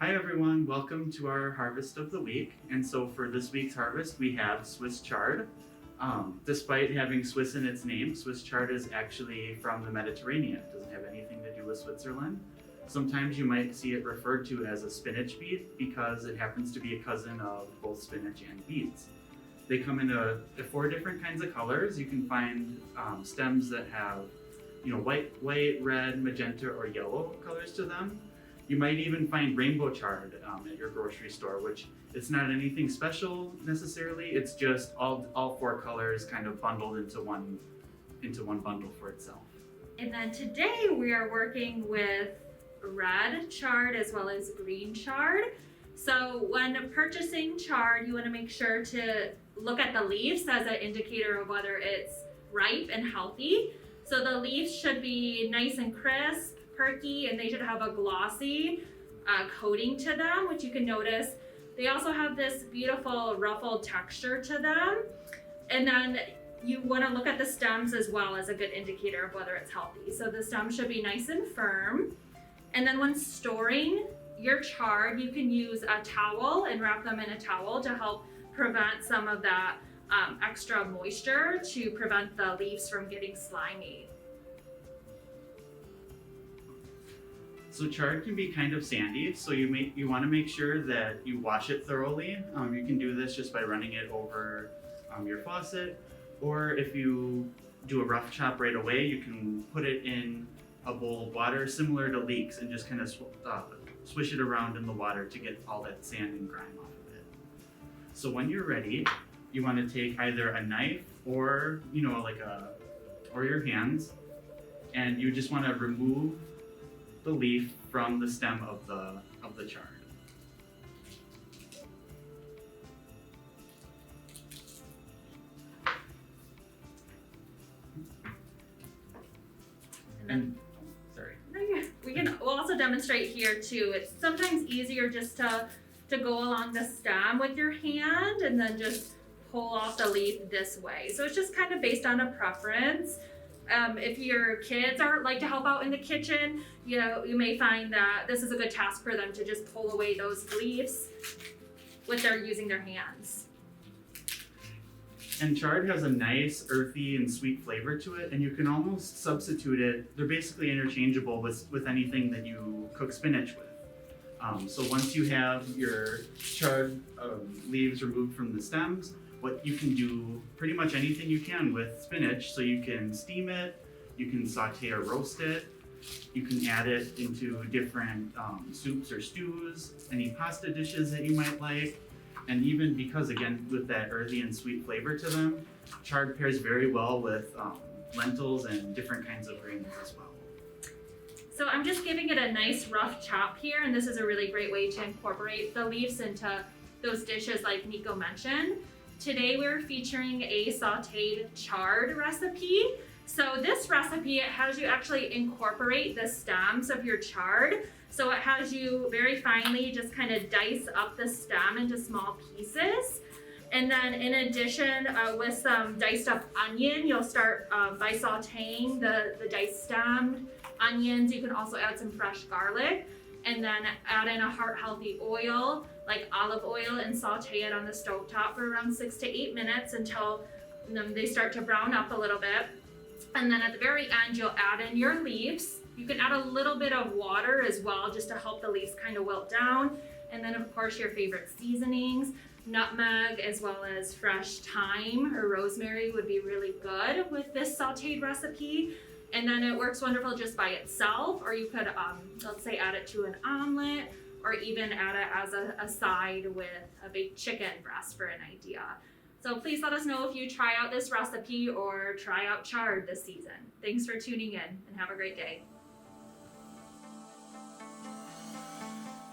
Hi everyone, welcome to our harvest of the week. And so for this week's harvest, we have Swiss Chard. Despite having Swiss in its name, Swiss Chard is actually from the Mediterranean. It doesn't have anything to do with Switzerland. Sometimes you might see it referred to as a spinach beet because it happens to be a cousin of both spinach and beets. They come in four different kinds of colors. You can find stems that have white, red, magenta, or yellow colors to them. You might even find rainbow chard at your grocery store, which it's not anything special necessarily. It's just all four colors kind of bundled into one bundle for itself. And then today we are working with red chard as well as green chard. So when purchasing chard, you want to make sure to look at the leaves as an indicator of whether it's ripe and healthy. So the leaves should be nice and crisp, perky, and they should have a glossy coating to them, which you can notice. They also have this beautiful ruffled texture to them. And then you want to look at the stems as well as a good indicator of whether it's healthy. So the stems should be nice and firm. And then when storing your chard, you can use a towel and wrap them in a towel to help prevent some of that extra moisture to prevent the leaves from getting slimy. So chard can be kind of sandy, so you want to make sure that you wash it thoroughly. You can do this just by running it over your faucet, or if you do a rough chop right away, you can put it in a bowl of water similar to leeks and just kind of swish it around in the water to get all that sand and grime off of it. So when you're ready, you want to take either a knife or or your hands, and you just want to remove the leaf from the stem of the chard. We'll also demonstrate here too. It's sometimes easier just to go along the stem with your hand and then just pull off the leaf this way. So it's just kind of based on a preference. If your kids like to help out in the kitchen, you may find that this is a good task for them to just pull away those leaves using their hands. And chard has a nice earthy and sweet flavor to it, and you can almost substitute it. They're basically interchangeable with anything that you cook spinach with. So once you have your chard leaves removed from the stems, what you can do pretty much anything you can with spinach. So you can steam it, you can saute or roast it, you can add it into different soups or stews, any pasta dishes that you might like. And even because, again, with that earthy and sweet flavor to them, chard pairs very well with lentils and different kinds of grains as well. So I'm just giving it a nice rough chop here, and this is a really great way to incorporate the leaves into those dishes like Nico mentioned. Today we're featuring a sauteed chard recipe. So this recipe, it has you actually incorporate the stems of your chard. So it has you very finely just kind of dice up the stem into small pieces. And then in addition, with some diced up onion, you'll start by sauteing the diced stemmed onions. You can also add some fresh garlic and then add in a heart-healthy oil like olive oil and saute it on the stovetop for around 6 to 8 minutes until they start to brown up a little bit. And then at the very end, you'll add in your leaves. You can add a little bit of water as well just to help the leaves kind of wilt down. And then of course your favorite seasonings, nutmeg as well as fresh thyme or rosemary would be really good with this sauteed recipe. And then it works wonderful just by itself, or you could, let's say, add it to an omelet, or even add it as a side with a baked chicken breast for an idea. So please let us know if you try out this recipe or try out chard this season. Thanks for tuning in and have a great day.